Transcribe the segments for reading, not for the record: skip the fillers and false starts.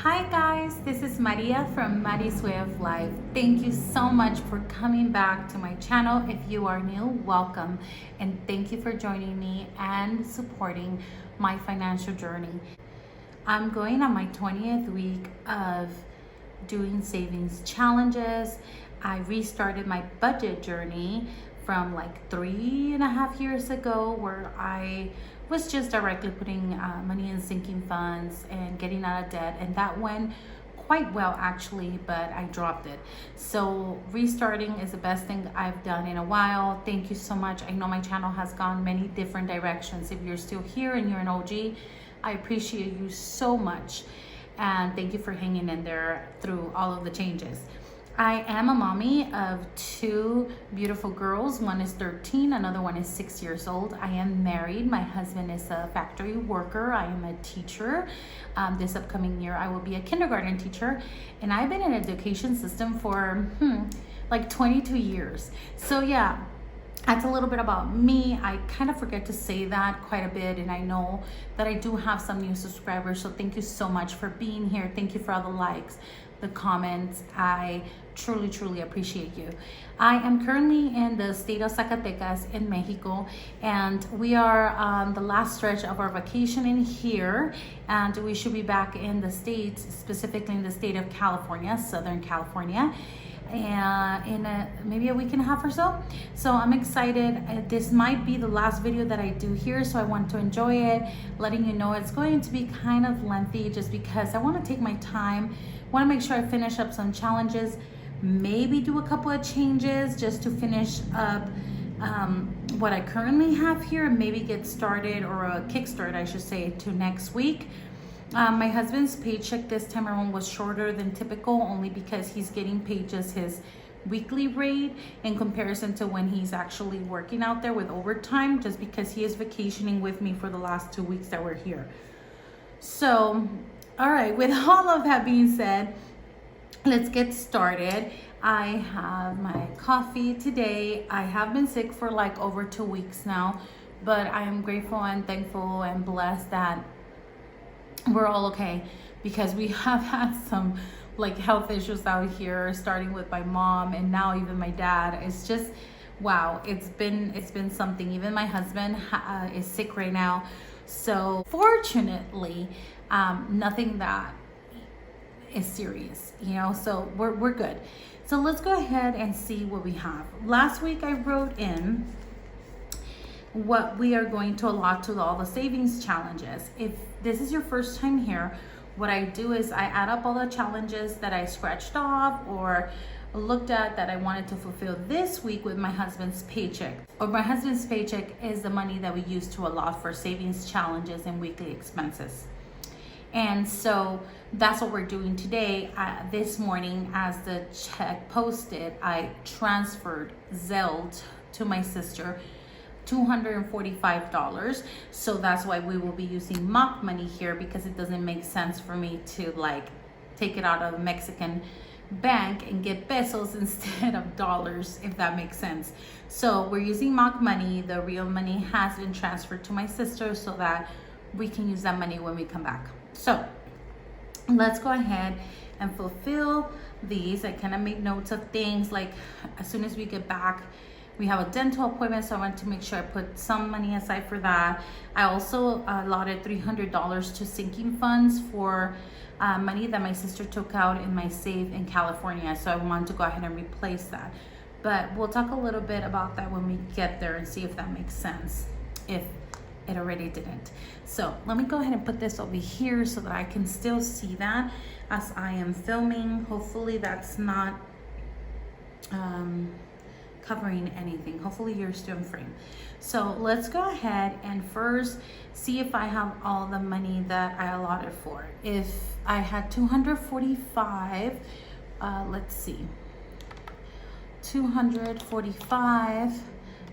Hi guys, this is Maria from Mari's Way of Life. Thank you so much for coming back to my channel. If you are new, welcome, and thank you for joining me and supporting my financial journey. I'm going on my 20th week of doing savings challenges. I restarted my budget journey from like 3.5 years ago, where I was just directly putting money in sinking funds and getting out of debt, and that went quite well actually, but I dropped it. So restarting is the best thing I've done in a while. Thank you so much. I know my channel has gone many different directions. If you're still here and you're an OG, I appreciate you so much, and thank you for hanging in there through all of the changes. I am a mommy of 2 beautiful girls. One is 13, another one is 6 years old. I am married. My husband is a factory worker. I am a teacher. This upcoming year, I will be a kindergarten teacher. And I've been in education system for like 22 years. So yeah, that's a little bit about me. I kind of forget to say that quite a bit, and I know that I do have some new subscribers, so thank you so much for being here. Thank you for all the likes, the comments. I truly appreciate you. I am currently in the state of Zacatecas in Mexico, and we are on the last stretch of our vacation in here, and we should be back in the States, specifically in the state of California, Southern California, in maybe a week and a half or so. So I'm excited. This might be the last video that I do here, so I want to enjoy it, letting you know it's going to be kind of lengthy just because I want to take my time. I want to make sure I finish up some challenges, maybe do a couple of changes just to finish up what I currently have here, and maybe get started, or a kickstart I should say, to next week. My husband's paycheck this time around was shorter than typical, only because he's getting paid just his weekly rate in comparison to when he's actually working out there with overtime, just because he is vacationing with me for the last 2 weeks that we're here. So, all right, with all of that being said, let's get started. I have my coffee today. I have been sick for like over 2 weeks now, but I am grateful and thankful and blessed that we're all okay, because we have had some like health issues out here, starting with my mom and now even my dad. It's just, wow, it's been something. Even my husband is sick right now. So fortunately, nothing that is serious, you know, so we're good. So let's go ahead and see what we have. Last week I wrote in what we are going to allot to all the savings challenges. If this is your first time here, what I do is I add up all the challenges that I scratched off or looked at that I wanted to fulfill this week with my husband's paycheck. Or my husband's paycheck is the money that we use to allot for savings challenges and weekly expenses. And so that's what we're doing today. This morning, as the check posted, I transferred Zelle to my sister $245. So that's why we will be using mock money here, because it doesn't make sense for me to like take it out of a Mexican bank and get pesos instead of dollars, if that makes sense. So we're using mock money. The real money has been transferred to my sister so that we can use that money when we come back. So let's go ahead and fulfill these. I kind of made notes of things like, as soon as we get back, we have a dental appointment, so I want to make sure I put some money aside for that. I also allotted $300 to sinking funds for money that my sister took out in my safe in California. So I want to go ahead and replace that. But we'll talk a little bit about that when we get there and see if that makes sense, if it already didn't. So let me go ahead and put this over here so that I can still see that as I am filming. Hopefully that's not covering anything. Hopefully you're still in frame. So let's go ahead and first see if I have all the money that I allotted for. If I had 245, let's see, 245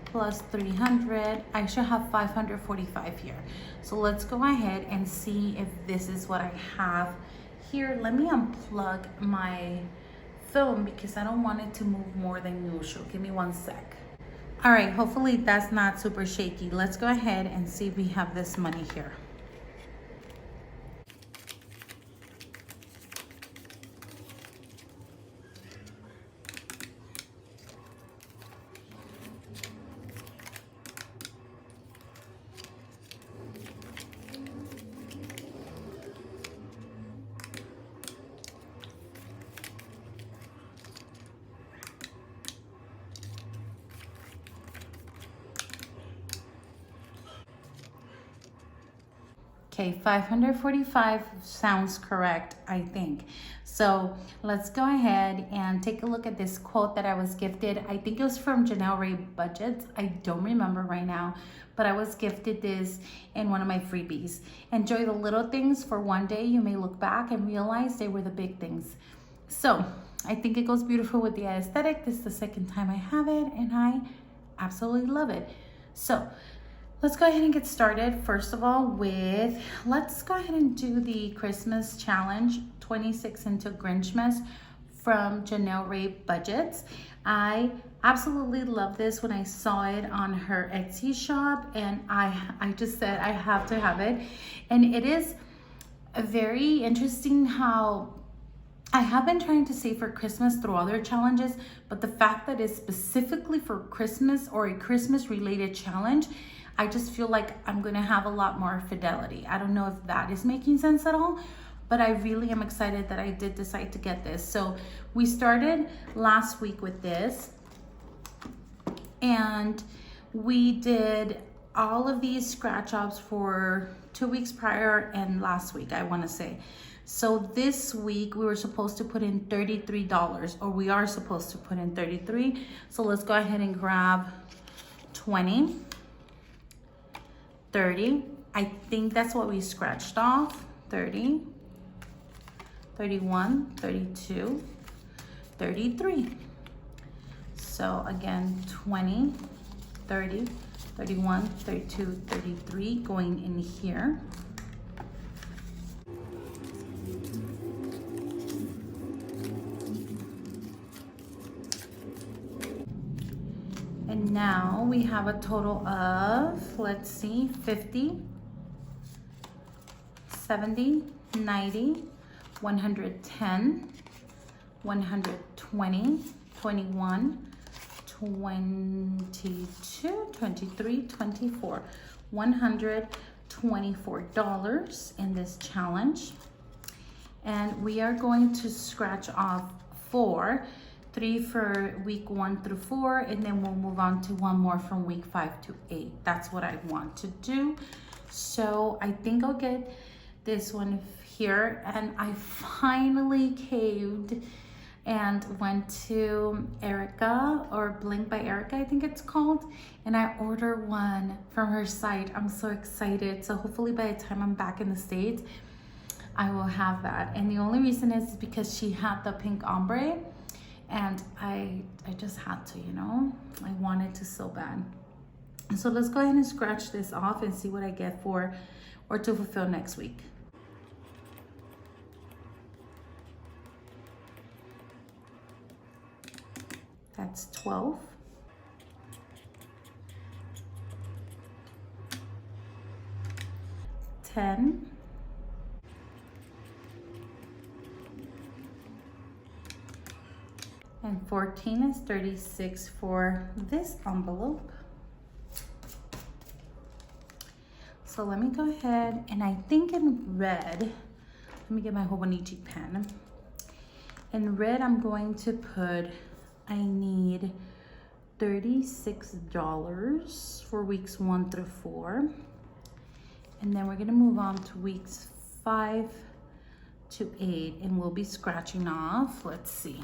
plus 300, I should have 545 here. So let's go ahead and see if this is what I have here. Let me unplug my film because I don't want it to move more than usual. Give me 1 sec. All right, hopefully that's not super shaky. Let's go ahead and see if we have this money here. Okay, 545 sounds correct, I think. So let's go ahead and take a look at this quote that I was gifted. I think it was from Janelle Ray Budgets. I don't remember right now, but I was gifted this in one of my freebies. Enjoy the little things, for one day you may look back and realize they were the big things. So I think it goes beautiful with the aesthetic. This is the second time I have it and I absolutely love it. So let's go ahead and get started. First of all, let's go ahead and do the Christmas challenge, 26 into Grinchmas from Janelle Ray Budgets. I absolutely love this when I saw it on her Etsy shop, and I just said I have to have it. And it is very interesting how I have been trying to save for Christmas through other challenges, but the fact that it's specifically for Christmas or a Christmas related challenge, I just feel like I'm gonna have a lot more fidelity. I don't know if that is making sense at all, but I really am excited that I did decide to get this. So we started last week with this, and we did all of these scratch offs for 2 weeks prior and last week, I wanna say. So this week we were supposed to put in $33, or we are supposed to put in 33. So let's go ahead and grab 20. 30, I think that's what we scratched off. 30, 31, 32, 33. So again, 20, 30, 31, 32, 33 going in here. And now we have a total of, let's see, 50, 70, 90, 110, 120, 21, 22, 23, 24, $124 in this challenge. And we are going to scratch off 3 for week 1 through 4, and then we'll move on to 1 more from week 5 to 8. That's what I want to do. So I think I'll get this one here, and I finally caved and went to Erica, or Blink by Erica, I think it's called, and I ordered one from her site. I'm so excited. So hopefully by the time I'm back in the States, I will have that. And the only reason is because she had the pink ombre, and I just had to, you know, I wanted to so bad. So let's go ahead and scratch this off and see what I get for or to fulfill next week. That's 12. 10. And 14 is 36 for this envelope. So let me go ahead, and I think in red, let me get my Hobonichi pen. In red, I'm going to put, I need $36 for weeks 1 through 4. And then we're gonna move on to weeks 5 to 8, and we'll be scratching off, let's see.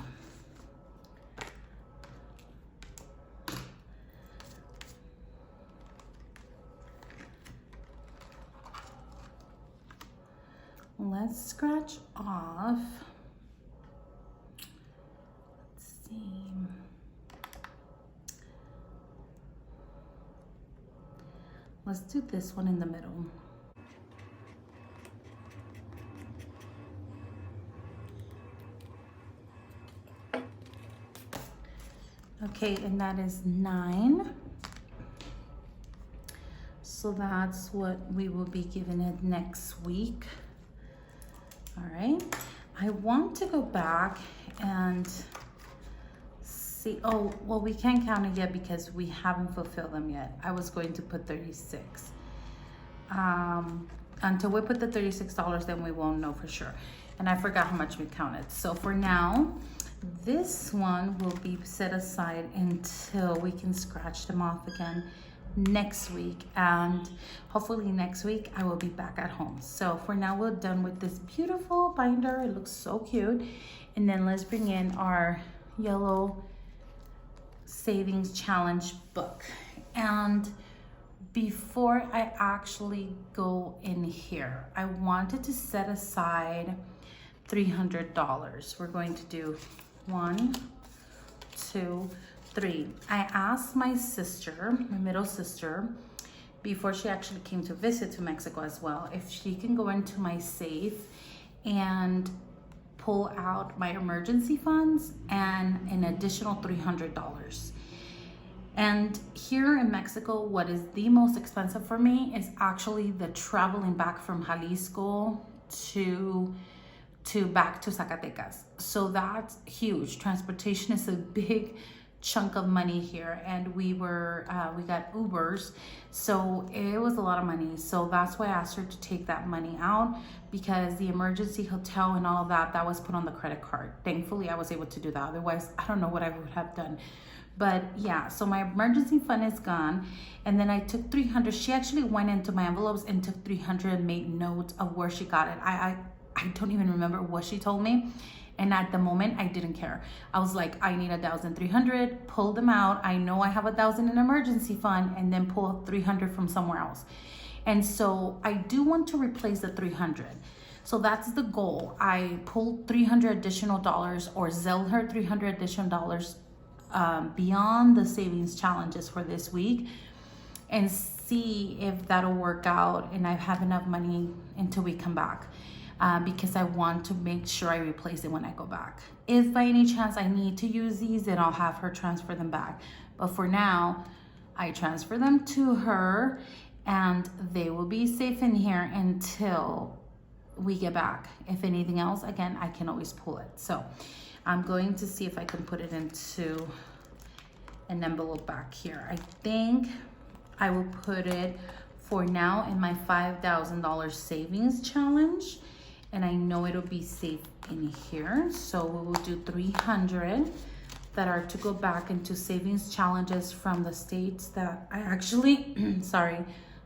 Let's scratch off, let's see, let's do this one in the middle. Okay, and that is 9. So that's what we will be giving it next week. All right, I want to go back and see, oh, well, we can't count it yet because we haven't fulfilled them yet. I was going to put 36. Until we put the $36, then we won't know for sure. And I forgot how much we counted. So for now, this one will be set aside until we can scratch them off again next week, and hopefully next week I will be back at home. So for now, we're done with this beautiful binder. It looks so cute. And then let's bring in our yellow savings challenge book. And before I actually go in here, I wanted to set aside $300. We're going to do 1, 2, 3. I asked my sister, my middle sister, before she actually came to visit to Mexico as well, if she can go into my safe and pull out my emergency funds and an additional $300. And here in Mexico, what is the most expensive for me is actually the traveling back from Jalisco to back to Zacatecas. So that's huge. Transportation is a big chunk of money here, and we got Ubers, so it was a lot of money. So that's why I asked her to take that money out, because the emergency hotel and all of that was put on the credit card. Thankfully I was able to do that, otherwise I don't know what I would have done. But yeah, so my emergency fund is gone. And then I took 300. She actually went into my envelopes and took 300 and made notes of where she got it. I don't even remember what she told me. And at the moment, I didn't care. I was like, I need 1,300, pull them out. I know I have 1,000 in emergency fund, and then pull 300 from somewhere else. And so I do want to replace the 300. So that's the goal. I pulled $300 additional dollars, or Zelle her $300 additional dollars beyond the savings challenges for this week, and see if that'll work out and I have enough money until we come back. Because I want to make sure I replace it when I go back. If by any chance I need to use these, then I'll have her transfer them back. But for now, I transfer them to her, and they will be safe in here until we get back. If anything else, again, I can always pull it. So I'm going to see if I can put it into an envelope back here. I think I will put it for now in my $5,000 savings challenge. And I know it'll be safe in here. So we will do 300 that are to go back into savings challenges from the states that I actually, sorry,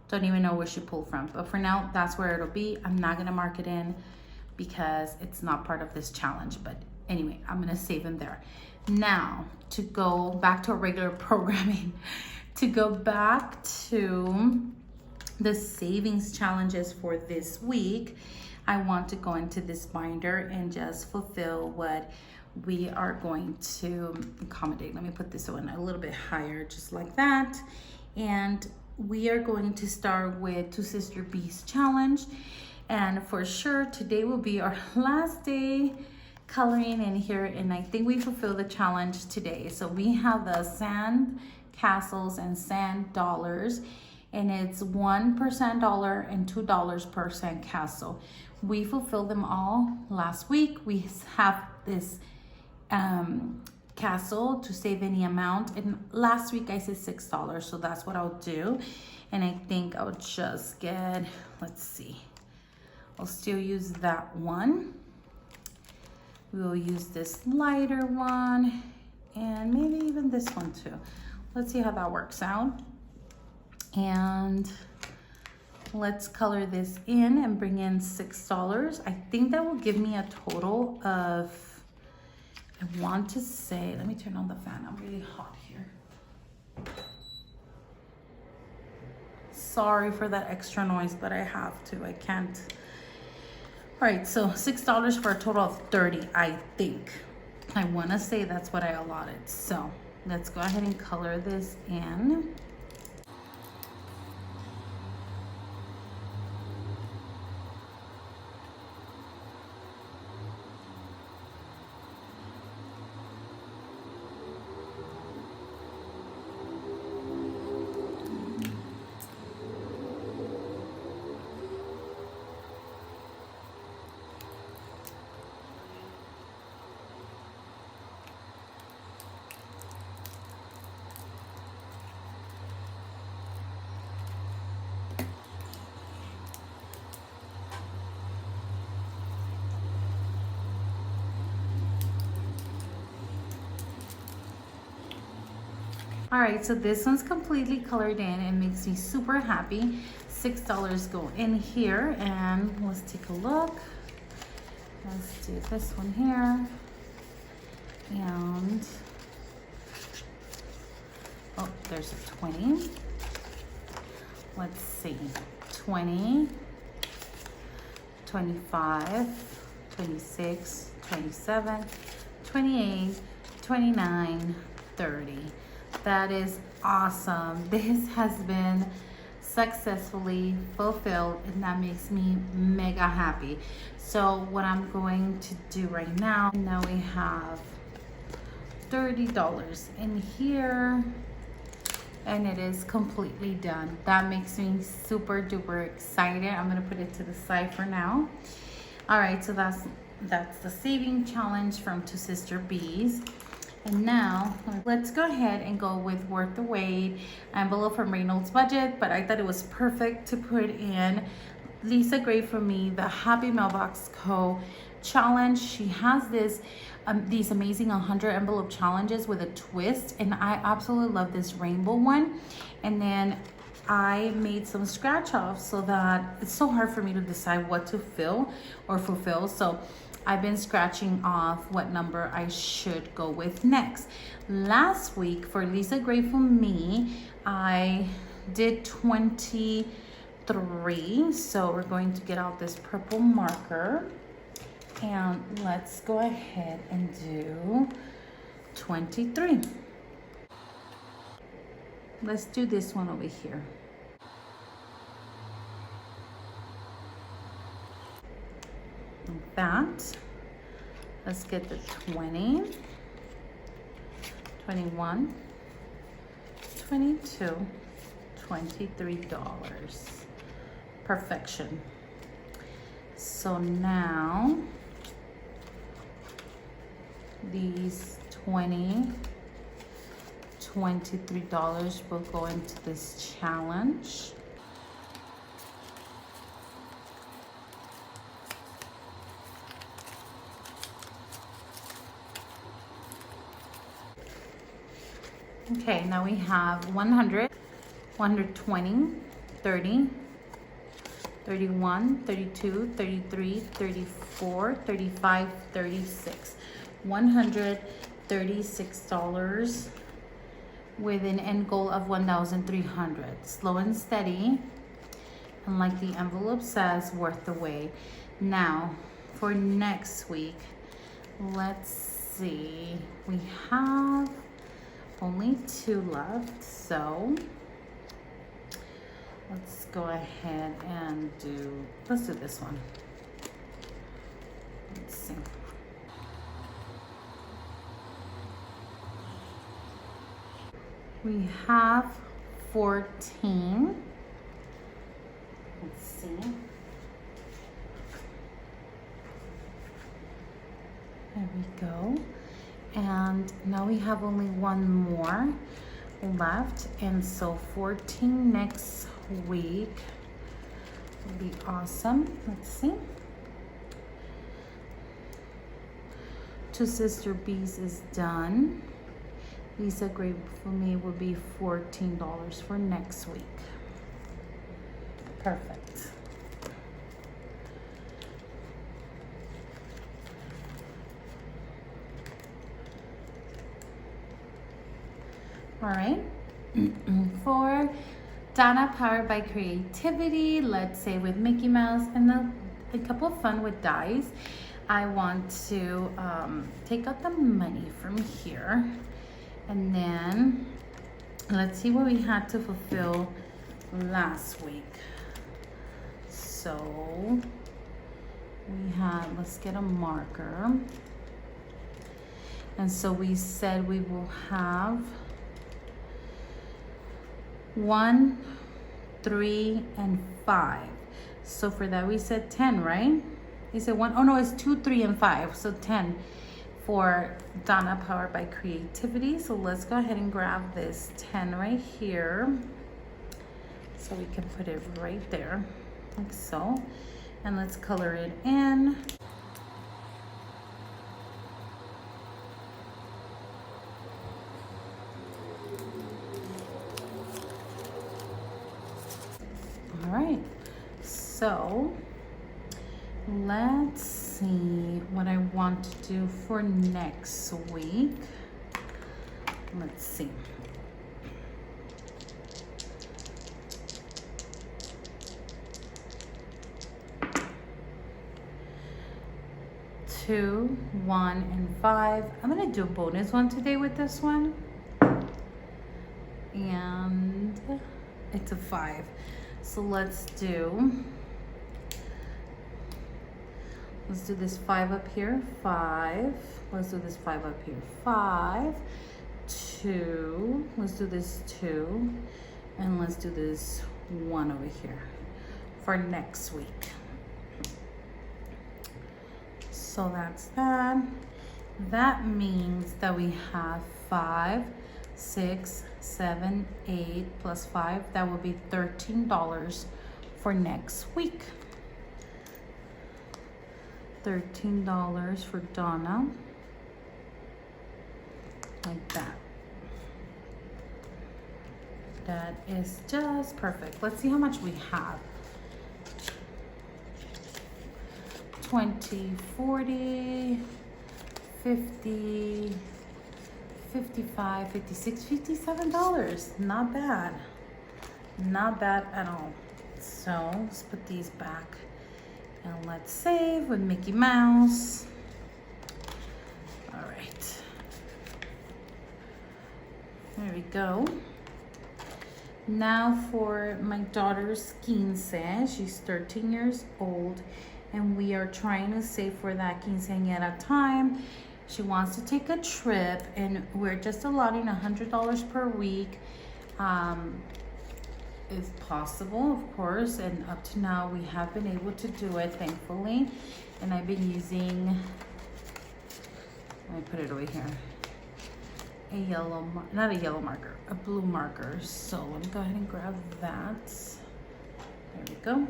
don't even know where she pulled from. But for now, that's where it'll be. I'm not gonna mark it in because it's not part of this challenge. But anyway, I'm gonna save them there. Now, to go back to regular programming, to go back to the savings challenges for this week, I want to go into this binder and just fulfill what we are going to accommodate. Let me put this one a little bit higher, just like that. And we are going to start with Two Sister Bees challenge. And for sure, today will be our last day coloring in here. And I think we fulfill the challenge today. So we have the sand castles and sand dollars. And it's 1% dollar and $2 per sand castle. We fulfilled them all last week. We have this castle to save any amount. And last week I said $6, so that's what I'll do. And I think I'll just get, let's see, I'll still use that one. We will use this lighter one and maybe even this one too. Let's see how that works out. And let's color this in and bring in $6. I think that will give me a total of, I want to say, let me turn on the fan. I'm really hot here. Sorry for that extra noise, but I have to, I can't. All right, so $6 for a total of 30, I think. I wanna say that's what I allotted. So let's go ahead and color this in. All right, so this one's completely colored in. It makes me super happy. $6 go in here, and let's take a look. Let's do this one here. And, oh, there's a 20. Let's see, 20, 25, 26, 27, 28, 29, 30. That is awesome. This has been successfully fulfilled, and that makes me mega happy. So what I'm going to do right now we have $30 in here, and it is completely done. That makes me super duper excited. I'm gonna put it to the side for now. All right, so that's the saving challenge from Two Sister Bees. And now let's go ahead and go with Worth the Wait envelope from Reynolds Budget, but I thought it was perfect to put in Lisa Gray for Me, the Happy Mailbox Co. challenge. She has these amazing 100 envelope challenges with a twist, and I absolutely love this rainbow one. And then I made some scratch offs so that it's so hard for me to decide what to fill or fulfill. So I've been scratching off what number I should go with next. Last week for Lisa Gray for Me, I did 23. So we're going to get out this purple marker, and let's go ahead and do 23. Let's do this one over here. Like that. Let's get the 20, 21, 22, $23. Perfection. So now these $23 will go into this challenge. Okay, now we have 100, 120, 30, 31, 32, 33, 34, 35, 36. $136 with an end goal of 1,300. Slow and steady, and like the envelope says, worth the wait. Now for next week, let's see, we have only 2 left, so let's go ahead and let's do this one. Let's see. We have 14. Let's see. There we go. And now we have only 1 more left, and so 14 next week will be awesome. Let's see. Two Sister Bees is done. Lisa Gray for Me will be $14 for next week. Perfect. All right. For Donna Powered by Creativity, let's say with Mickey Mouse and a couple of fun with dies, I want to take out the money from here. And then let's see what we had to fulfill last week. So we had, let's get a marker. And so we said we will have 1, 3, and 5. So for that we said 10, right? You said 1, oh no, it's 2, 3, and 5. So 10 for Donna Powered by Creativity. So let's go ahead and grab this 10 right here. So we can put it right there, like so. And let's color it in. All right, so let's see what I want to do for next week. Let's see. Two, 1, and 5. I'm gonna do a bonus one today with this one. And it's a 5. So let's do this 5 up here, 5. Let's do this 5 up here, 5, 2. Let's do this 2. And let's do this 1 over here for next week. So that's that. That means that we have 5, 6, 7, 8 plus 5. That will be $13 for next week. $13 for Donna. Like that. That is just perfect. Let's see how much we have. 20, 40, 50, 55, 56, $57. Not bad. Not bad at all. So let's put these back and let's save with Mickey Mouse. All right. There we go. Now for my daughter's quince. She's 13 years old. And we are trying to save for that quinceañera time. She wants to take a trip, and we're just allotting $100 per week, if possible, of course. And up to now, we have been able to do it, thankfully. And I've been using, let me put it over here, a yellow, not a yellow marker, a blue marker. So let me go ahead and grab that. There we go.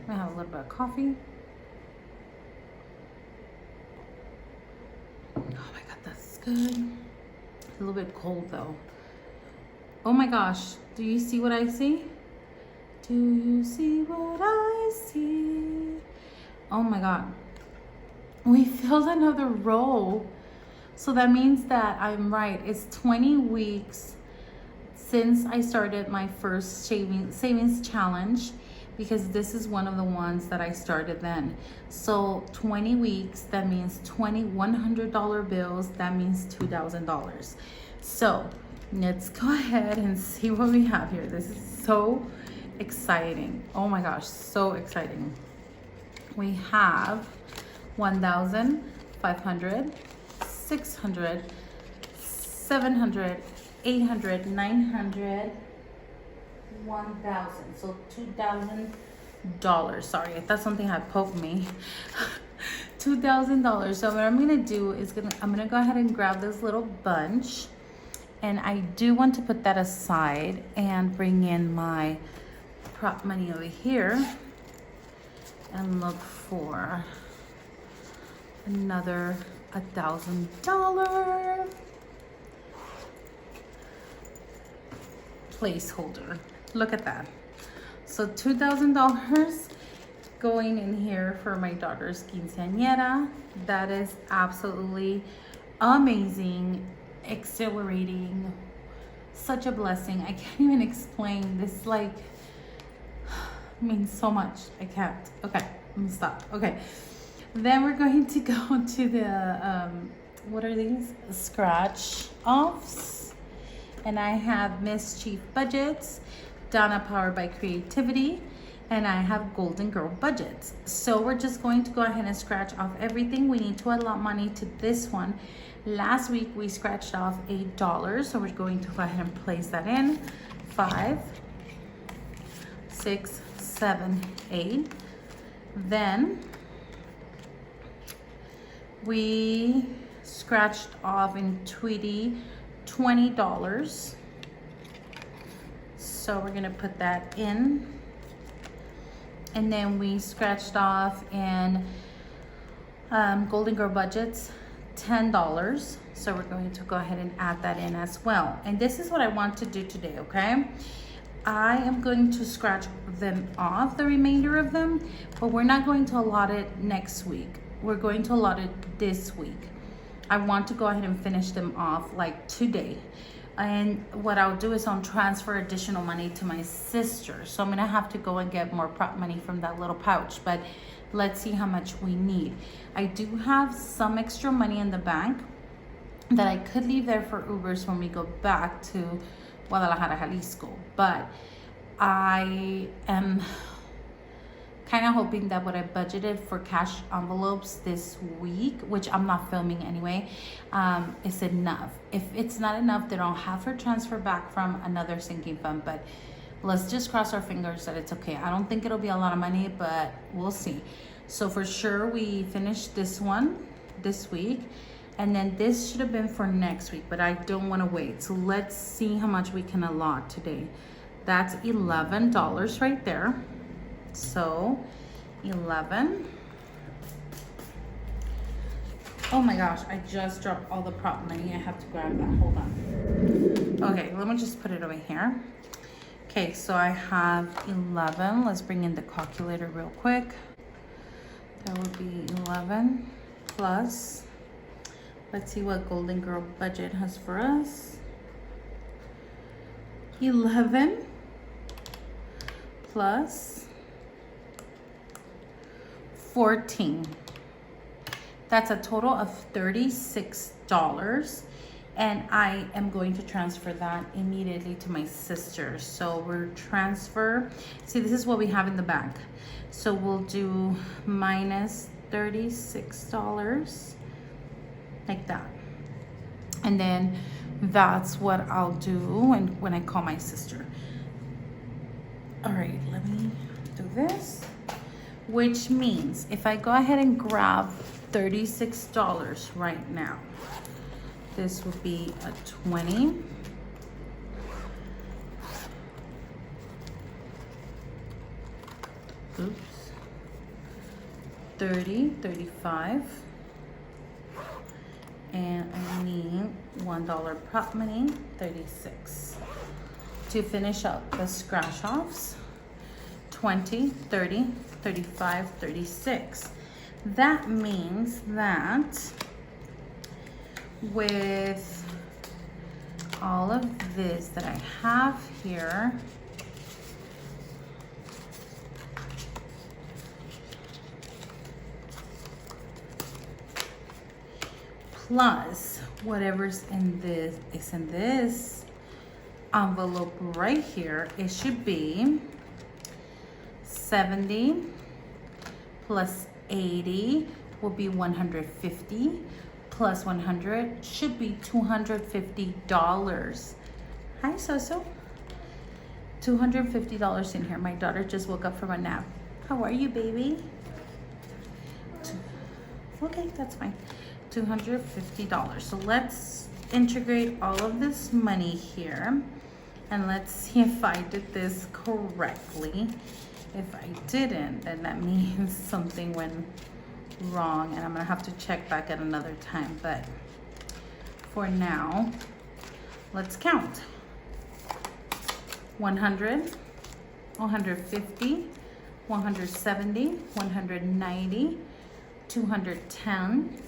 I have a little bit of coffee. Oh my God, that's good. A little bit cold though. Oh my gosh, do you see what I see? Do you see what I see? Oh my God. We filled another row. So that means that I'm right. It's 20 weeks since I started my first savings challenge, because this is one of the ones that I started then. So 20 weeks, that means 20 $100 bills, that means $2,000. So let's go ahead and see what we have here. This is so exciting. Oh my gosh, so exciting. We have 1,000, 500, 600, 700, 800, 900, 1,000. So $2,000. Sorry, I thought something had poked me. $2,000. So what I'm gonna do is I'm gonna go ahead and grab this little bunch, and I do want to put that aside and bring in my prop money over here and look for another $1,000 placeholder. Look at that. So $2,000 going in here for my daughter's quinceañera. That is absolutely amazing, exhilarating, such a blessing. I can't even explain this, like, means so much. I can't. Okay, I'm gonna stop. Okay, then we're going to go to the what are these? Scratch offs. And I have Mischief Budgets, Donna Powered by Creativity, and I have Golden Girl Budgets. So we're just going to go ahead and scratch off everything. We need to allot money to this one. Last week we scratched off $8, so we're going to go ahead and place that in. 5, 6, 7, 8. Then we scratched off in Tweety $20. So we're gonna put that in. And then we scratched off in Golden Girl Budgets $10. So we're going to go ahead and add that in as well. And this is what I want to do today, okay? I am going to scratch them off, the remainder of them, but we're not going to allot it next week. We're going to allot it this week. I want to go ahead and finish them off like today. And what I'll do is I'll transfer additional money to my sister. So I'm gonna have to go and get more prop money from that little pouch, but let's see how much we need. I do have some extra money in the bank that I could leave there for Ubers when we go back to Guadalajara, Jalisco. But I am kind of hoping that what I budgeted for cash envelopes this week, which I'm not filming anyway, is enough. If it's not enough, then I'll have her transfer back from another sinking fund. But let's just cross our fingers that it's okay. I don't think it'll be a lot of money, but we'll see. So for sure, we finished this one this week. And then this should have been for next week, but I don't want to wait. So let's see how much we can allot today. That's $11 right there. So 11. Oh my gosh, I just dropped all the prop money. I have to grab that. Hold on. Okay, let me just put it over here. Okay, so I have 11. Let's bring in the calculator real quick. That would be 11 plus, let's see what Golden Girl budget has for us. 11 plus 14. That's a total of $36. And I am going to transfer that immediately to my sister. So we're transfer. See, this is what we have in the bank. So we'll do minus $36 like that. And then that's what I'll do when I call my sister. All right, let me do this. Which means if I go ahead and grab $36 right now, this would be a 20. Oops. 30, 35. And I need $1 prop money, 36. To finish up the scratch offs, 20, 30, 35, 36. That means that with all of this that I have here, plus whatever's in this is in this envelope right here, it should be 70 plus 80 will be 150 plus 100 should be $250. Hi, Soso. $250 in here. My daughter just woke up from a nap. How are you, baby? Okay, that's fine. $250. So let's integrate all of this money here and let's see if I did this correctly. If I didn't, then that means something went wrong and I'm gonna have to check back at another time. But for now, let's count. 100, 150, 170, 190, 210,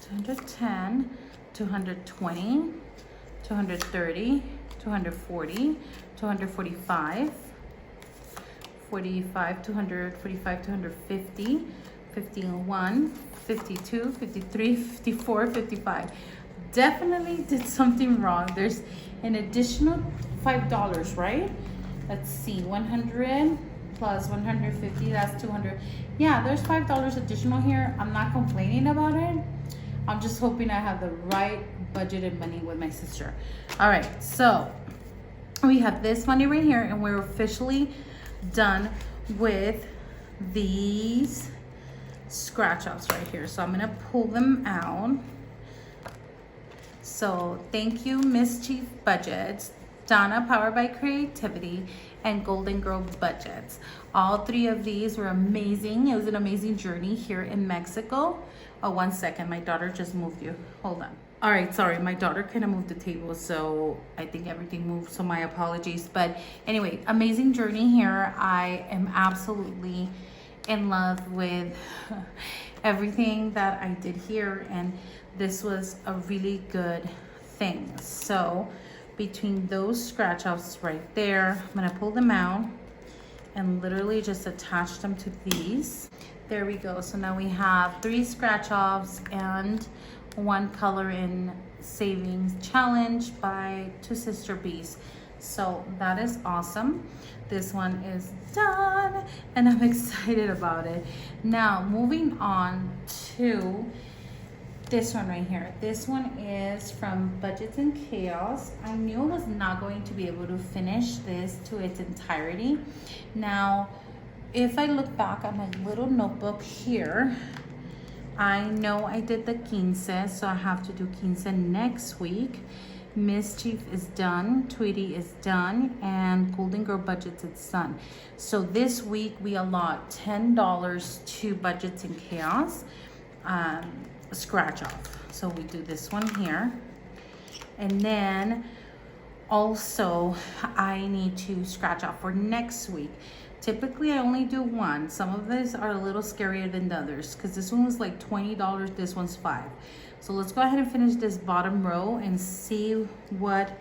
210, 220, 230, 240, 245, 45, 245, 250, 51, 52, 53, 54, 55. Definitely did something wrong. There's an additional $5, right? Let's see, 100 plus 150, that's 200. Yeah, there's $5 additional here. I'm not complaining about it. I'm just hoping I have the right budgeted money with my sister. All right, so we have this money right here and we're officially done with these scratch offs right here. So I'm gonna pull them out. So thank you, Mischief Budgets, Donna Powered by Creativity, and Golden Girl Budgets. All three of these were amazing. It was an amazing journey here in Mexico. Oh, 1 second, my daughter just moved you. Hold on. All right, sorry, my daughter kind of moved the table, so I think everything moved, so my apologies. But anyway, amazing journey here. I am absolutely in love with everything that I did here, and this was a really good thing. So between those scratch offs right there, I'm gonna pull them out and literally just attach them to these. There we go. So now we have 3 scratch offs and 1 color in savings challenge by Two Sister Bees. So that is awesome. This one is done and I'm excited about it. Now moving on to this one right here. This one is from Budgets and Chaos. I knew I was not going to be able to finish this to its entirety. Now, if I look back at my little notebook here, I know I did the 15, so I have to do 15 next week. Mischief is done, Tweety is done, and Golden Girl Budgets is done. So this week we allot $10 to Budgets and Chaos. Scratch off. So we do this one here, and then also I need to scratch off for next week. Typically I only do 1. Some of these are a little scarier than the others because this one was like $20, this one's $5. So let's go ahead and finish this bottom row and see what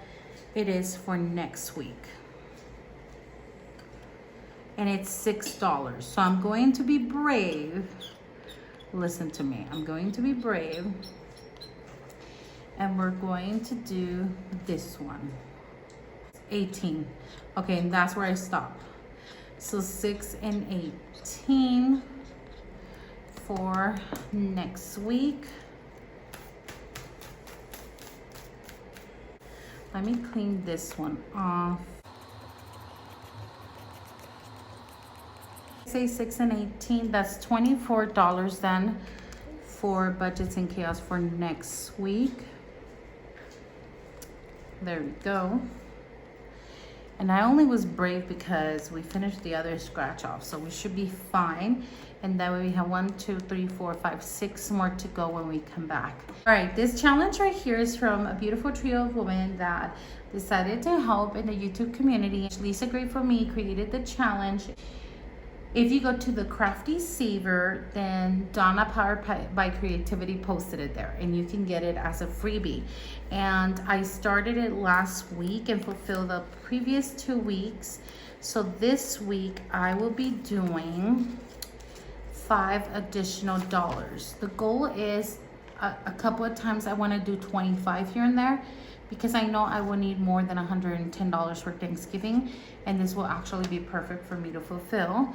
it is for next week. And it's $6. So I'm going to be brave. Listen to me, I'm going to be brave, and we're going to do this one. 18. Okay, and that's where I stop. So 6 and 18 for next week. Let me clean this one off. Say 6 and 18, that's $24 then for Budgets and Chaos for next week. There we go. And I only was brave because we finished the other scratch off, so we should be fine. And that way we have 1, 2, 3, 4, 5, 6 more to go when we come back. All right, this challenge right here is from a beautiful trio of women that decided to help in the YouTube community. Lisa Gray for Me created the challenge. If you go to the Crafty Saver, then Donna Powered by Creativity posted it there, and you can get it as a freebie. And I started it last week and fulfilled the previous 2 weeks. So this week I will be doing $5 additional. The goal is a couple of times I want to do 25 here and there, because I know I will need more than $110 for Thanksgiving, and this will actually be perfect for me to fulfill.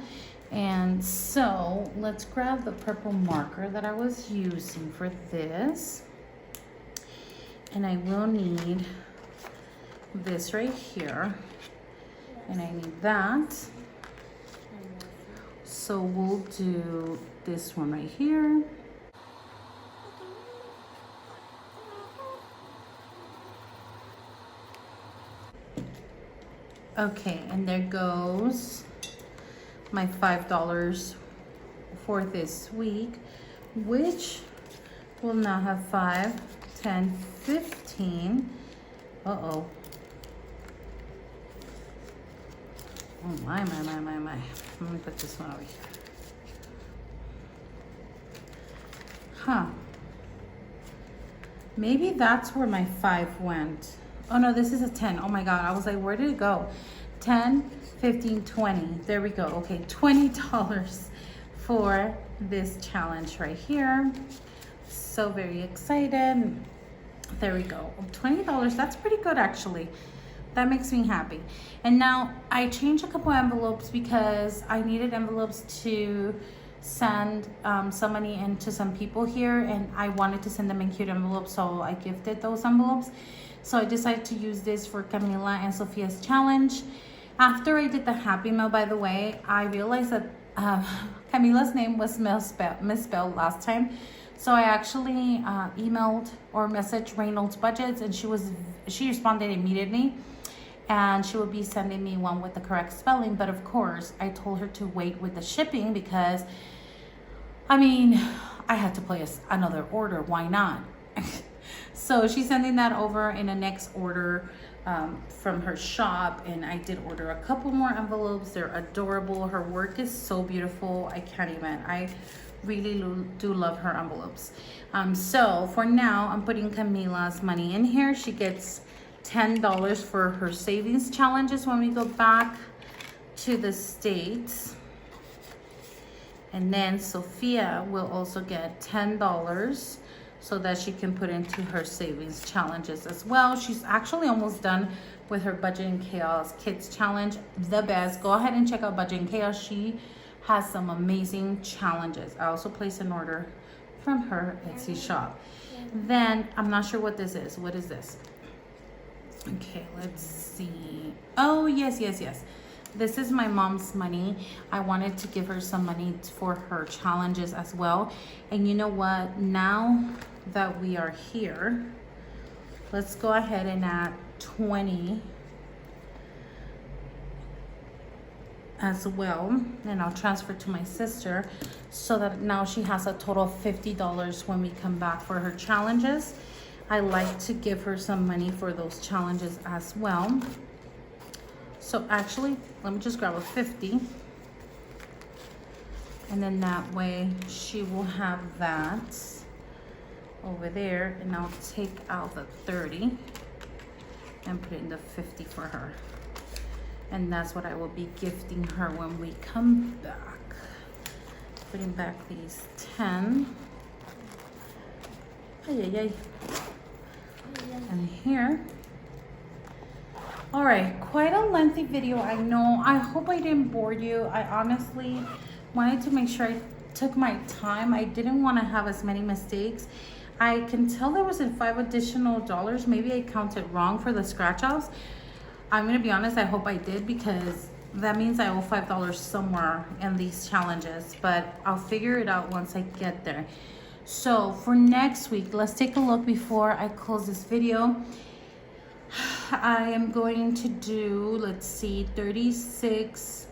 And so let's grab the purple marker that I was using for this, and I will need this right here, and I need that. So we'll do this one right here. Okay, and there goes my $5 for this week, which will now have 5, 10, 15. Uh-oh. Oh my. Let me put this one over here. Huh. Maybe that's where my 5 went. Oh no, this is a 10. Oh my God, I was like, where did it go? 10, 15, 20. There we go. Okay, $20 for this challenge right here. So very excited. There we go. $20, that's pretty good actually. That makes me happy. And now I changed a couple envelopes because I needed envelopes to send some money into some people here, and I wanted to send them in cute envelopes, so I gifted those envelopes. So I decided to use this for Camila and Sophia's challenge. After I did the Happy Mail, by the way, I realized that Camila's name was misspelled last time. So I actually emailed or messaged Reynolds Budgets, and she responded immediately, and she will be sending me one with the correct spelling. But of course, I told her to wait with the shipping because, I mean, I had to place another order. Why not? So she's sending that over in a next order from her shop, and I did order a couple more envelopes. They're adorable. Her work is so beautiful. I can't even. I really do love her envelopes. So for now, I'm putting Camila's money in here. She gets $10 for her savings challenges when we go back to the States. And then Sophia will also get $10 so that she can put into her savings challenges as well. She's actually almost done with her Budget and Chaos Kids Challenge, the best. Go ahead and check out Budget and Chaos. She has some amazing challenges. I also placed an order from her Etsy shop. Then, I'm not sure what this is. What is this? Okay, let's see. Oh, yes. This is my mom's money. I wanted to give her some money for her challenges as well. And you know what? Now that we are here, let's go ahead and add 20 as well. And I'll transfer to my sister so that now she has a total of $50 when we come back for her challenges. I like to give her some money for those challenges as well. So actually, let me just grab a 50. And then that way she will have that over there. And I'll take out the 30 and put in the 50 for her. And that's what I will be gifting her when we come back. Putting back these 10. Ay. And here. All right, quite a lengthy video, I know. I hope I didn't bore you. I honestly wanted to make sure I took my time. I didn't want to have as many mistakes. I can tell there was $5 additional. Maybe I counted wrong for the scratch offs. I'm gonna be honest, I hope I did, because that means I owe $5 somewhere in these challenges, but I'll figure it out once I get there. So for next week, let's take a look before I close this video. I am going to do, let's see, 36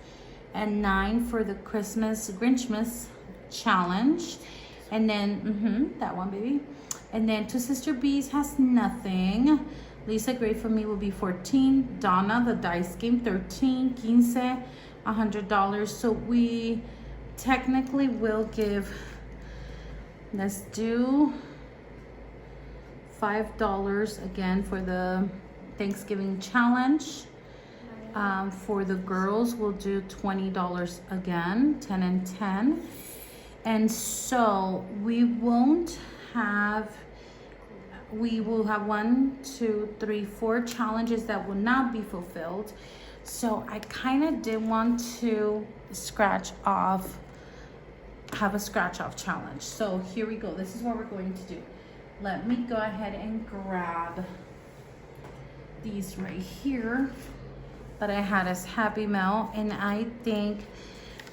and 9 for the Grinchmas challenge. And then, that one, baby. And then Two Sister Bees has nothing. Lisa Gray for me will be 14. Donna, the dice game, 13. 15, $100. So we technically will give, let's do $5 again for the Thanksgiving challenge. For the girls, we'll do $20 again, 10 and 10. And so we will have 1, 2, 3, 4 challenges that will not be fulfilled. So I kind of did want to have a scratch off challenge. So here we go. This is what we're going to do. Let me go ahead and grab these right here that I had as Happy Mail. And I think,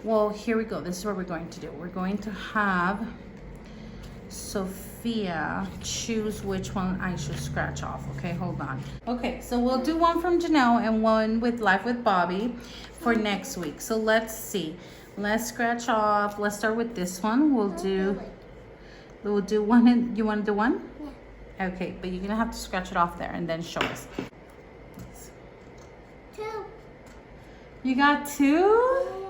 well, here we go. This is what we're going to do. We're going to have Sophia choose which one I should scratch off. Okay, hold on. Okay, so we'll do one from Janelle and one with Life with Bobby for next week. So let's see. Let's scratch off. Let's start with this one. We'll do one. And you want to do one? Yeah. Okay, but you're gonna have to scratch it off there and then show us. 2. You got 2? Yeah.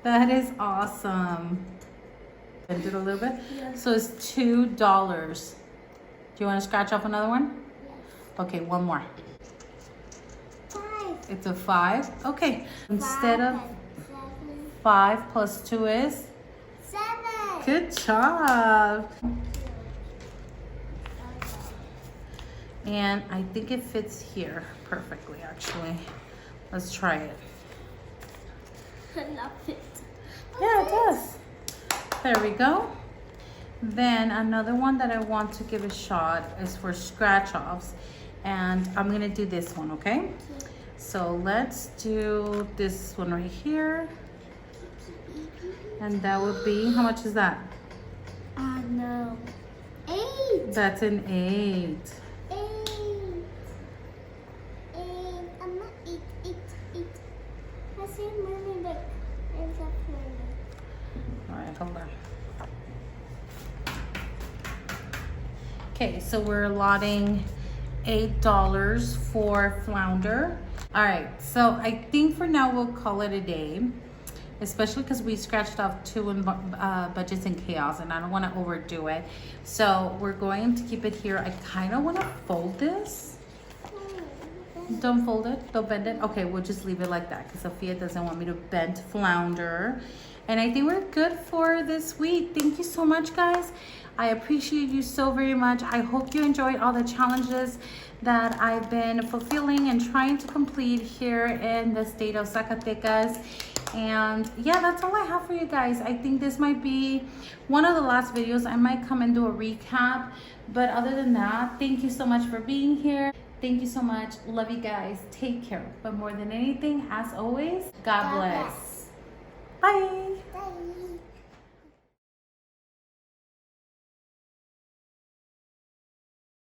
That is awesome. Bend it a little bit. Yeah. So it's $2. Do you want to scratch off another one? Yes. Okay, one more. 5. It's a 5. Okay. Instead of 7. 5 plus 2 is 7. Good job. And I think it fits here perfectly, actually. Let's try it. Not fit. Yeah, it does. There we go. Then another one that I want to give a shot is for scratch offs. And I'm gonna do this one, okay? So let's do this one right here. And that would be, how much is that? No. 8. That's an 8. 8. I'm not 8. I see moving back. All right, hold on. Okay, so we're allotting $8 for flounder. All right, so I think for now we'll call it a day, especially because we scratched off 2 in budgets and chaos, and I don't want to overdo it. So we're going to keep it here. I kind of want to fold this. Don't fold it, don't bend it. Okay, we'll just leave it like that because Sophia doesn't want me to bend flounder. And I think we're good for this week. Thank you so much, guys. I appreciate you so very much. I hope you enjoyed all the challenges that I've been fulfilling and trying to complete here in the state of Zacatecas. And yeah, that's all I have for you guys. I think this might be one of the last videos. I might come and do a recap. But other than that, thank you so much for being here. Thank you so much. Love you guys. Take care. But more than anything, as always, God bless. Bye.